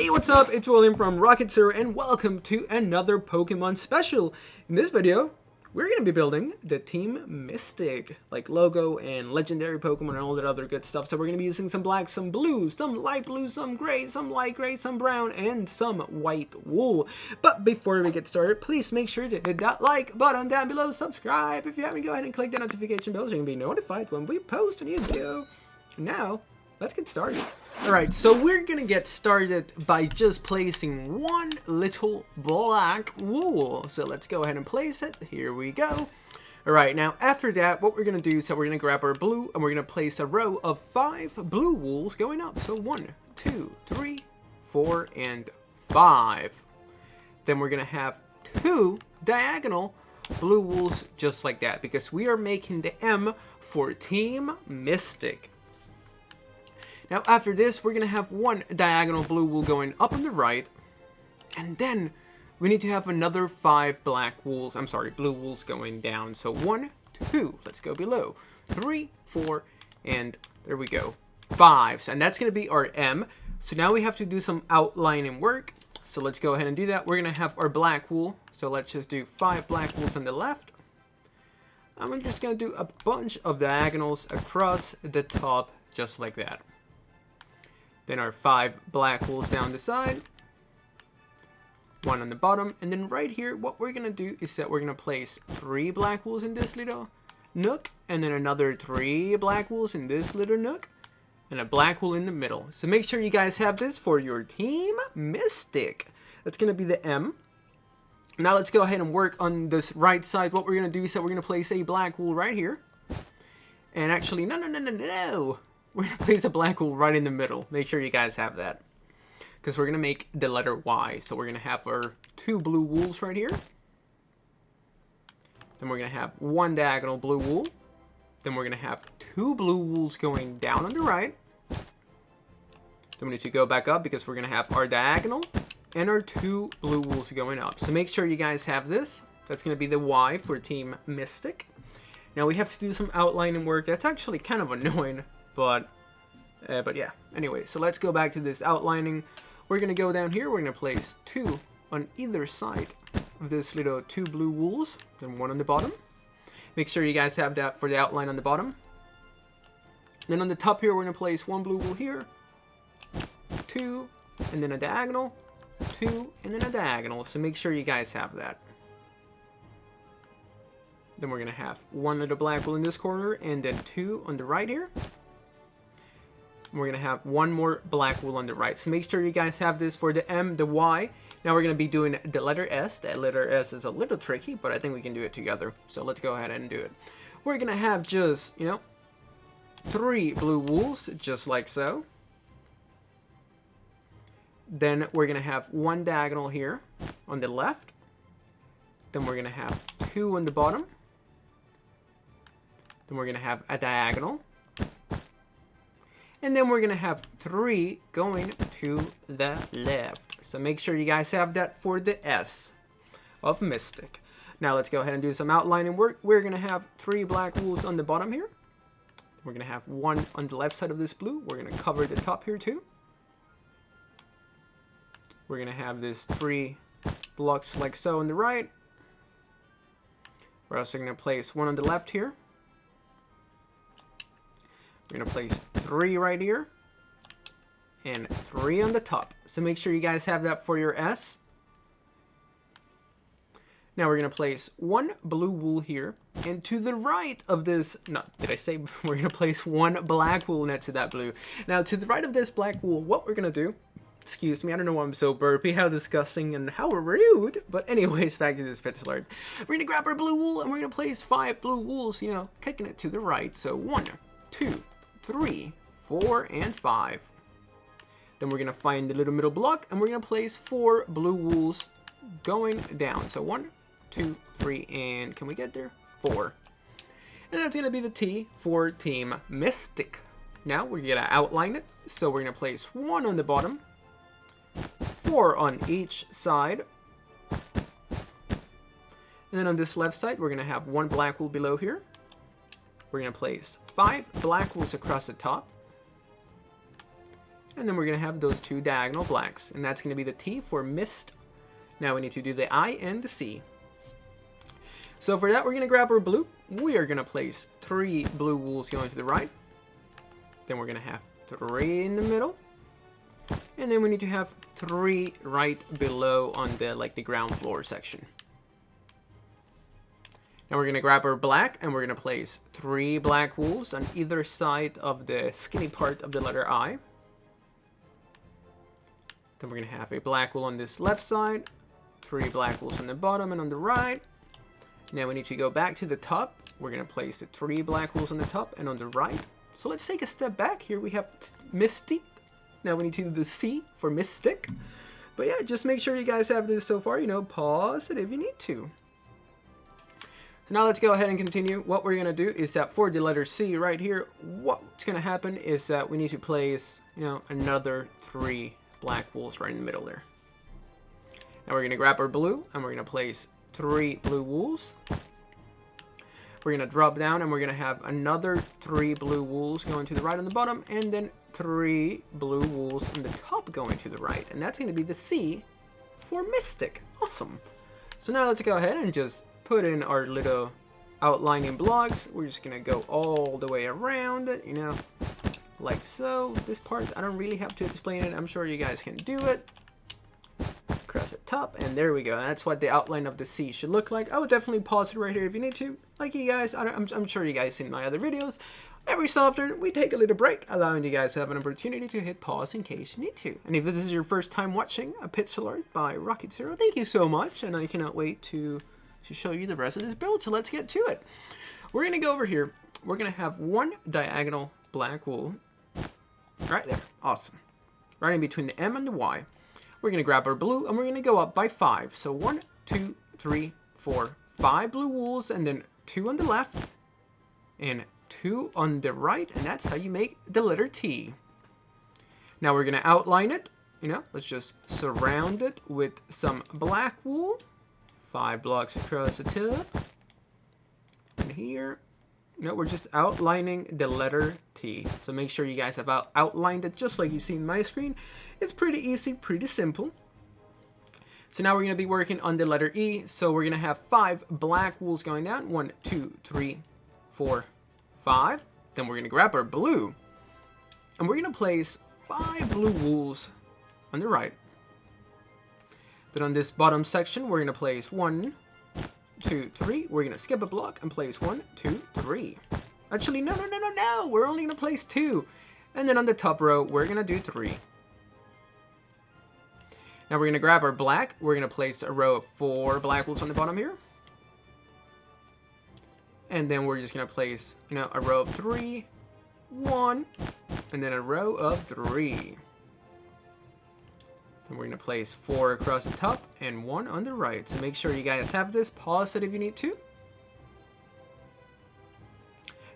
Hey, what's up? It's William from Rocket Sir, and welcome to another Pokemon special. In this video, we're going to be building the Team Mystic, like logo and legendary Pokemon and all that other good stuff. So we're going to be using some black, some blue, some light blue, some gray, some light gray, some brown, and some white wool. But before we get started, please make sure to hit that like button down below, subscribe if you haven't, go ahead and click that notification bell so you can be notified when we post a new video. Now, let's get started. Alright, so we're gonna get started by just placing one little black wool. So let's go ahead and place it. Here we go. Alright, now after that, what we're gonna do is that we're gonna grab our blue and we're gonna place a row of 5 blue wools going up. So 1, 2, 3, 4, and 5. Then we're gonna have 2 diagonal blue wools just like that, because we are making the M for Team Mystic. Now after this, we're going to have 1 diagonal blue wool going up on the right. And then we need to have another 5 black wools, blue wools going down. So 1, 2, let's go below. 3, 4, and there we go. 5. And that's going to be our M. So now we have to do some outlining work. So let's go ahead and do that. We're going to have our black wool. So let's just do 5 black wools on the left. I'm just going to do a bunch of diagonals across the top, just like that. Then our 5 black wools down the side, 1 on the bottom, and then right here, what we're gonna do is that we're gonna place 3 black wools in this little nook, and then another 3 black wools in this little nook, and a black wool in the middle. So make sure you guys have this for your Team Mystic. That's gonna be the M. Now let's go ahead and work on this right side. What we're gonna do is that we're gonna place a black wool right here, and actually, no. We're going to place a black wool right in the middle. Make sure you guys have that, because we're going to make the letter Y. So we're going to have our 2 blue wools right here. Then we're going to have 1 diagonal blue wool. Then we're going to have 2 blue wools going down on the right. Then we need to go back up because we're going to have our diagonal and our 2 blue wools going up. So make sure you guys have this. That's going to be the Y for Team Mystic. Now we have to do some outlining work. That's actually kind of annoying. But yeah, anyway, so let's go back to this outlining. We're going to go down here. We're going to place 2 on either side of this little 2 blue wools, then 1 on the bottom. Make sure you guys have that for the outline on the bottom. Then on the top here, we're going to place 1 blue wool here, 2, and then a diagonal, 2, and then a diagonal. So make sure you guys have that. Then we're going to have 1 little black wool in this corner, and then 2 on the right here. We're going to have 1 more black wool on the right. So make sure you guys have this for the M, the Y. Now we're going to be doing the letter S. That letter S is a little tricky, but I think we can do it together. So let's go ahead and do it. We're going to have just, 3 blue wools, just like so. Then we're going to have 1 diagonal here on the left. Then we're going to have 2 on the bottom. Then we're going to have a diagonal. And then we're going to have 3 going to the left. So make sure you guys have that for the S of Mystic. Now let's go ahead and do some outlining work. We're going to have 3 black wools on the bottom here. We're going to have 1 on the left side of this blue. We're going to cover the top here too. We're going to have this 3 blocks like so on the right. We're also going to place 1 on the left here. We're going to place 3 right here, and 3 on the top. So make sure you guys have that for your S. Now we're going to place 1 blue wool here, and to the right of this, we're going to place 1 black wool next to that blue. Now to the right of this black wool, what we're going to do, excuse me, I don't know why I'm so burpy, how disgusting and how rude, but anyways, back to this pitch alert. We're going to grab our blue wool, and we're going to place 5 blue wools, kicking it to the right. So 1, 2, 3, 4, and 5. Then we're going to find the little middle block, and we're going to place 4 blue wools going down. So 1, 2, 3, and can we get there? 4. And that's going to be the T for Team Mystic. Now we're going to outline it. So we're going to place 1 on the bottom, 4 on each side. And then on this left side, we're going to have 1 black wool below here. We're going to place 5 black wools across the top. and then we're going to have those 2 diagonal blacks, and that's going to be the T for mist. Now we need to do the I and the C. So for that, we're going to grab our blue. We are going to place 3 blue wools going to the right. Then we're going to have 3 in the middle. And then we need to have 3 right below on the ground floor section. Now we're going to grab our black, and we're going to place 3 black wools on either side of the skinny part of the letter I. Then we're going to have a black wool on this left side, 3 black wools on the bottom and on the right. Now we need to go back to the top. We're going to place the 3 black wools on the top and on the right. So let's take a step back. Here we have Mystic. Now we need to do the C for Mystic. But yeah, just make sure you guys have this so far. Pause it if you need to. So now let's go ahead and continue. What we're going to do is that for the letter C right here, what's going to happen is that we need to place, another 3 black wools right in the middle there. Now we're going to grab our blue, and we're going to place 3 blue wools. We're going to drop down, and we're going to have another 3 blue wools going to the right on the bottom, and then 3 blue wools on the top going to the right. And that's going to be the C for Mystic. Awesome. So now let's go ahead and just put in our little outlining blocks. We're just going to go all the way around it, like so. This part, I don't really have to explain it. I'm sure you guys can do it. Across the top, and there we go. That's what the outline of the C should look like. I would definitely pause it right here if you need to. Like you guys, I'm sure you guys seen my other videos. Every so often, we take a little break, allowing you guys to have an opportunity to hit pause in case you need to. And if this is your first time watching a pixel art by Rocket Zero, thank you so much, and I cannot wait to show you the rest of this build, so let's get to it. We're going to go over here. We're going to have 1 diagonal black wool right there. Awesome. Right in between the M and the Y. We're going to grab our blue, and we're going to go up by 5. So 1, 2, 3, 4, 5 blue wools, and then 2 on the left, and 2 on the right, and that's how you make the letter T. Now we're going to outline it. Let's just surround it with some black wool. 5 blocks across the top. And here, we're just outlining the letter T. So make sure you guys have outlined it just like you see in my screen. It's pretty easy, pretty simple. So now we're going to be working on the letter E. So we're going to have 5 black wools going down. 1, 2, 3, 4, 5. Then we're going to grab our blue. And we're going to place 5 blue wools on the right. Then on this bottom section, we're going to place 1, 2, 3. We're going to skip a block and place 1, 2, 3. Actually, no. We're only going to place 2. And then on the top row, we're going to do 3. Now we're going to grab our black. We're going to place a row of 4 black wools on the bottom here. And then we're just going to place, a row of 3, 1, and then a row of 3. Then we're going to place 4 across the top and 1 on the right. So make sure you guys have this. Pause it if you need to.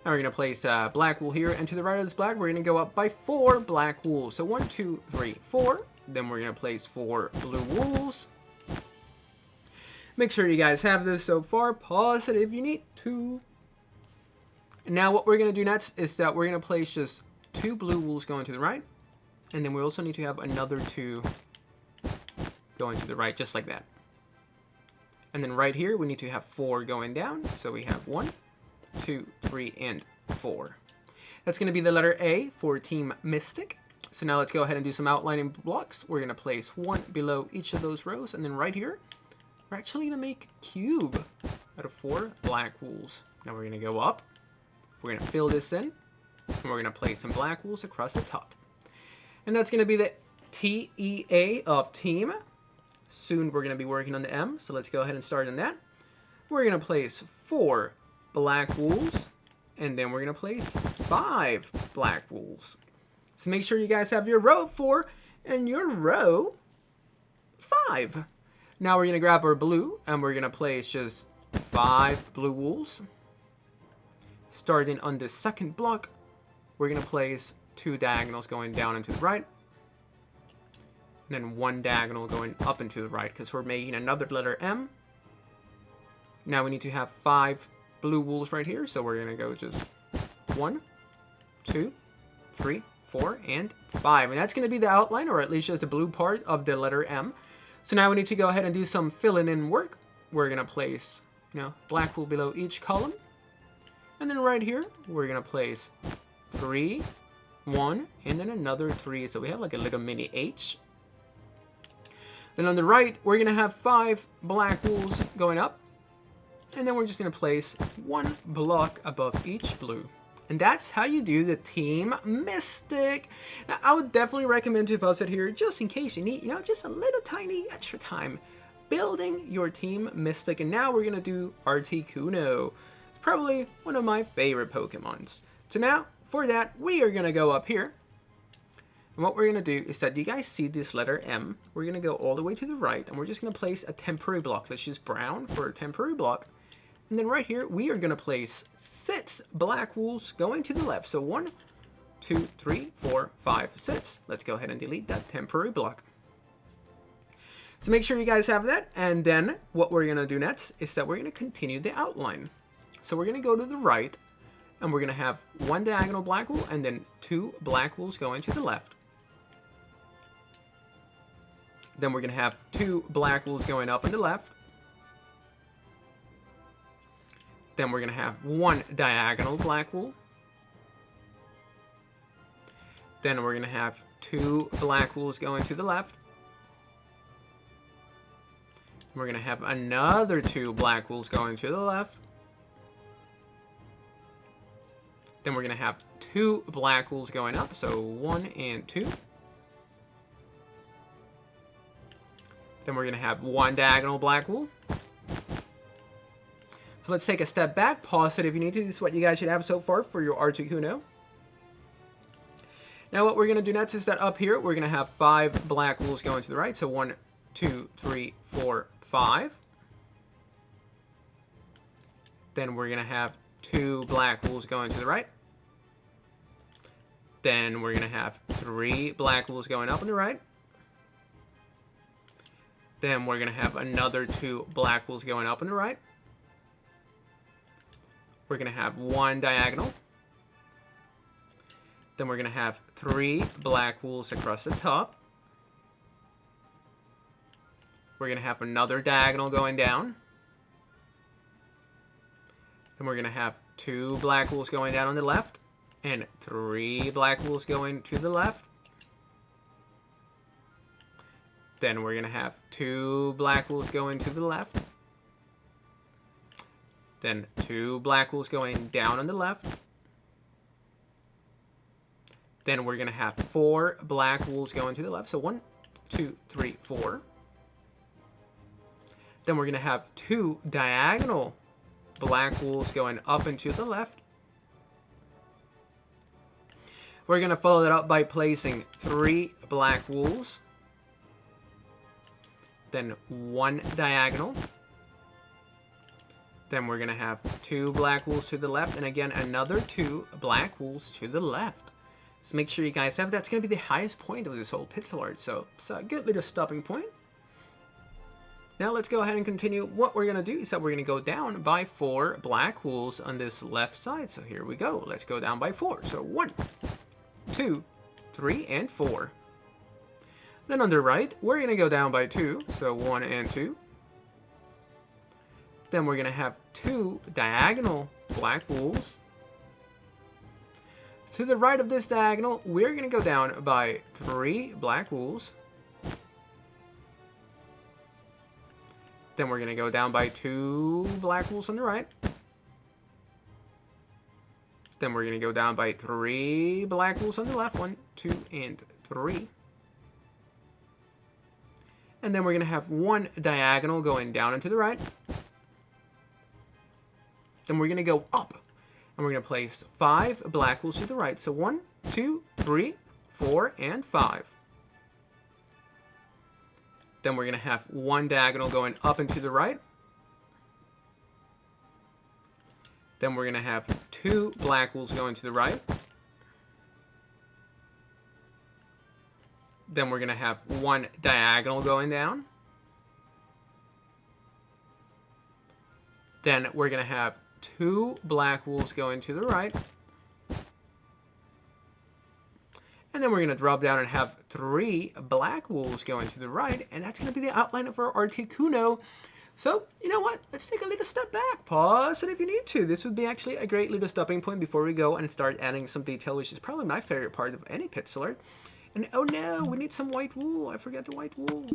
Now we're going to place black wool here, and to the right of this black, we're going to go up by 4 black wool. So 1, 2, 3, 4. Then we're going to place 4 blue wools. Make sure you guys have this so far. Pause it if you need to. And now what we're going to do next is that we're going to place just 2 blue wools going to the right. And then we also need to have another 2 going to the right, just like that. And then right here, we need to have 4 going down. So we have 1, 2, 3, and 4. That's going to be the letter A for Team Mystic. So now let's go ahead and do some outlining blocks. We're going to place 1 below each of those rows. And then right here, we're actually going to make a cube out of 4 black wools. Now we're going to go up. We're going to fill this in. And we're going to place some black wools across the top. And that's going to be the TEA of Team. Soon we're going to be working on the M. So let's go ahead and start on that. We're going to place 4 black wools. And then we're going to place 5 black wools. So make sure you guys have your row 4 and your row 5. Now we're going to grab our blue, and we're going to place just 5 blue wools. Starting on the second block, we're going to place 2 diagonals going down and to the right. And then 1 diagonal going up and to the right, because we're making another letter M. Now we need to have 5 blue wools right here, so we're going to go just 1, 2, 3, 4, and 5. And that's going to be the outline, or at least just the blue part of the letter M. So now we need to go ahead and do some filling in work. We're going to place, black wool below each column. And then right here, we're going to place 3, 1, and then another 3. So we have like a little mini H. Then on the right, we're going to have 5 black wools going up. And then we're just going to place 1 block above each blue. And that's how you do the Team Mystic. Now, I would definitely recommend to pause it here just in case you need, just a little tiny extra time building your Team Mystic. And now we're going to do Articuno. It's probably one of my favorite Pokemons. So now, for that, we are going to go up here. And what we're going to do is that you guys see this letter M. We're going to go all the way to the right, and we're just going to place a temporary block. Let's use brown for a temporary block. And then right here, we are going to place 6 black wools going to the left. So 1, 2, 3, 4, 5, 6. Let's go ahead and delete that temporary block. So make sure you guys have that. And then what we're going to do next is that we're going to continue the outline. So we're going to go to the right, and we're going to have 1 diagonal black wool and then 2 black wools going to the left. Then we're going to have 2 black wools going up on the left. Then we're going to have 1 diagonal black wool. Then we're going to have 2 black wools going to the left. We're going to have another 2 black wools going to the left. Then we're going to have 2 black wools going up, so 1 and 2. Then we're going to have 1 diagonal black wool. So let's take a step back, pause it if you need to. This is what you guys should have so far for your Articuno. Now what we're going to do next is that up here, we're going to have 5 black wools going to the right. So 1, 2, 3, 4, 5. Then we're going to have 2 black wools going to the right. Then we're going to have 3 black wools going up on the right. Then we're going to have another 2 black wools going up on the right. We're going to have 1 diagonal. Then we're going to have 3 black wools across the top. We're going to have another diagonal going down. Then we're going to have 2 black wools going down on the left. And 3 black wools going to the left. Then we're going to have 2 black wools going to the left. Then 2 black wools going down on the left. Then we're going to have 4 black wools going to the left. So 1, 2, 3, 4. Then we're going to have 2 diagonal black wools going up and to the left. We're going to follow that up by placing 3 black wools. Then 1 diagonal. Then we're going to have 2 black wools to the left. And again, another 2 black wools to the left. So make sure you guys have that's going to be the highest point of this whole pixel art. So it's a good little stopping point. Now let's go ahead and continue. What we're going to do is that we're going to go down by 4 black wools on this left side. So here we go. Let's go down by 4. So 1, 2, 3, and 4. Then on the right, we're going to go down by 2. So 1 and 2. Then we're going to have 2 diagonal black wools. To the right of this diagonal, we're going to go down by 3 black wools. Then we're going to go down by 2 black wools on the right. Then we're going to go down by 3 black wools on the left. 1, 2, and 3. And then we're going to have 1 diagonal going down and to the right. Then we're going to go up. And we're going to place 5 black wools to the right. So 1, 2, 3, 4, and 5. Then we're going to have 1 diagonal going up and to the right. Then we're going to have 2 black wools going to the right. Then we're going to have 1 diagonal going down. Then we're going to have 2 black wools going to the right. And then we're going to drop down and have 3 black wolves going to the right. And that's going to be the outline of our Articuno. So, you know what? Let's take a little step back. Pause it if you need to. This would be actually a great little stopping point before we go and start adding some detail, which is probably my favorite part of any pixel art. And oh no, we need some white wool. I forgot the white wool.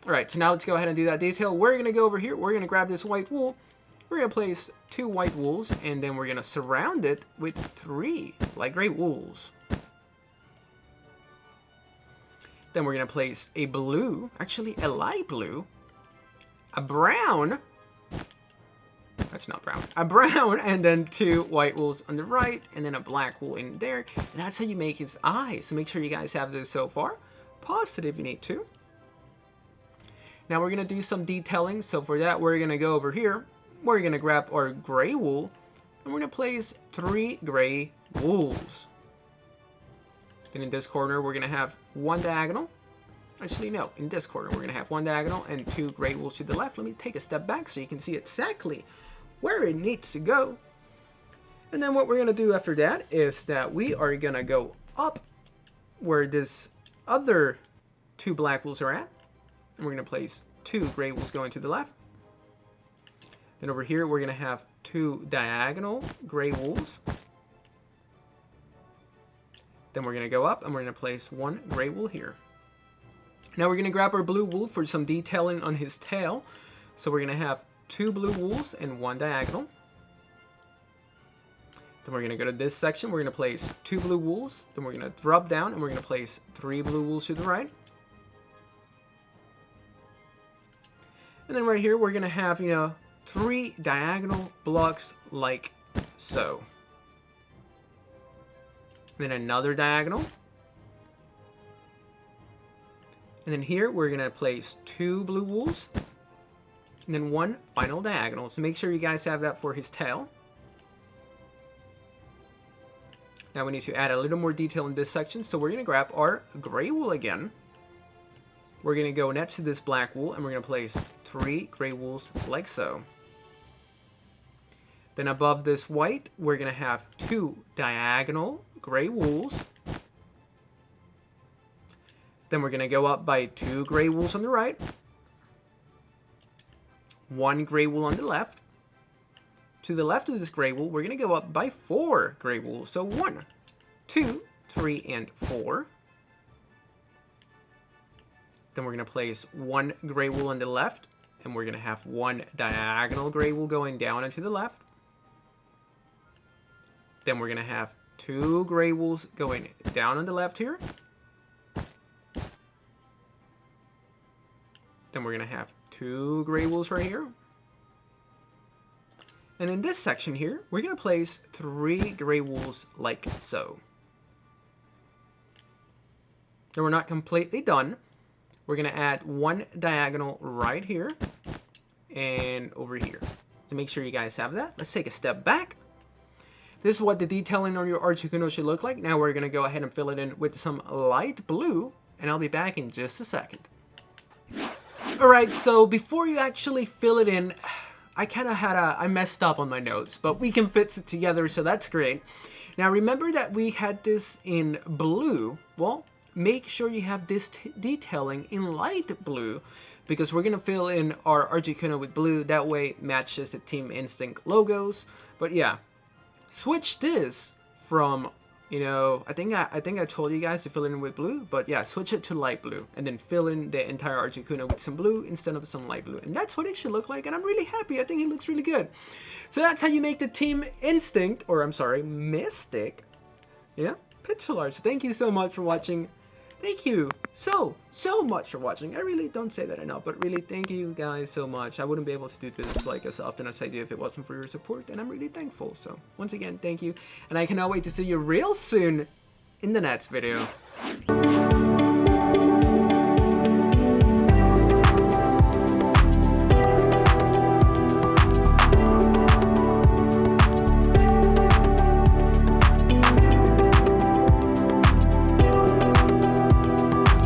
Alright, so now let's go ahead and do that detail. We're going to go over here. We're going to grab this white wool. We're going to place 2 white wools, and then we're going to surround it with 3 light gray wools. Then we're going to place a blue, actually a light blue, a brown, that's not brown, a brown, and then 2 white wools on the right, and then a black wool in there. And that's how you make his eyes. So make sure you guys have this so far. Pause it if you need to. Now we're going to do some detailing. So for that, we're going to go over here. We're going to grab our gray wool, and we're going to place 3 gray wools. Then in this corner, we're going to have 1 diagonal. Actually, no. In this corner, we're going to have 1 diagonal and 2 gray wools to the left. Let me take a step back so you can see exactly where it needs to go. And then what we're going to do after that is that we are going to go up where this other 2 black wools are at. And we're going to place 2 gray wools going to the left. Then over here, we're going to have 2 diagonal gray wools. Then we're going to go up and we're going to place 1 gray wool here. Now we're going to grab our blue wool for some detailing on his tail. So we're going to have 2 blue wools and 1 diagonal. Then we're going to go to this section. We're going to place 2 blue wools. Then we're going to drop down and we're going to place 3 blue wools to the right. And then right here, we're going to have, 3 diagonal blocks like so. And then another diagonal. And then here, we're going to place 2 blue wools. And then 1 final diagonal. So make sure you guys have that for his tail. Now we need to add a little more detail in this section. So we're going to grab our gray wool again. We're going to go next to this black wool. And we're going to place 3 gray wools like so. Then above this white, we're going to have 2 diagonal gray wools. Then we're going to go up by 2 gray wools on the right. 1 gray wool on the left. To the left of this gray wool, we're going to go up by 4 gray wools. So 1, 2, 3, and 4. Then we're going to place 1 gray wool on the left. And we're going to have 1 diagonal gray wool going down and to the left. Then we're going to have 2 gray wools going down on the left here. Then we're going to have 2 gray wools right here. And in this section here, we're going to place 3 gray wools like so. Then we're not completely done. We're going to add 1 diagonal right here and over here. So make sure you guys have that. Let's take a step back. This is what the detailing on your Articuno should look like. Now we're going to go ahead and fill it in with some light blue, and I'll be back in just a second. Alright, so before you actually fill it in, I messed up on my notes, but we can fix it together, so that's great. Now remember that we had this in blue. Well, make sure you have this detailing in light blue, because we're going to fill in our Articuno with blue. That way it matches the Team Instinct logos. But yeah, switch this from, I think I told you guys to fill it in with blue, but yeah, switch it to light blue and then fill in the entire Articuno with some blue instead of some light blue. And that's what it should look like, and I'm really happy. I think it looks really good. So that's how you make the Team Instinct, or I'm sorry, Mystic, pixel art. So thank you so much for watching. Thank you so much for watching. I really don't say that enough, but really thank you guys so much. I wouldn't be able to do this like as often as I do if it wasn't for your support, and I'm really thankful. So once again, thank you, and I cannot wait to see you real soon in the next video.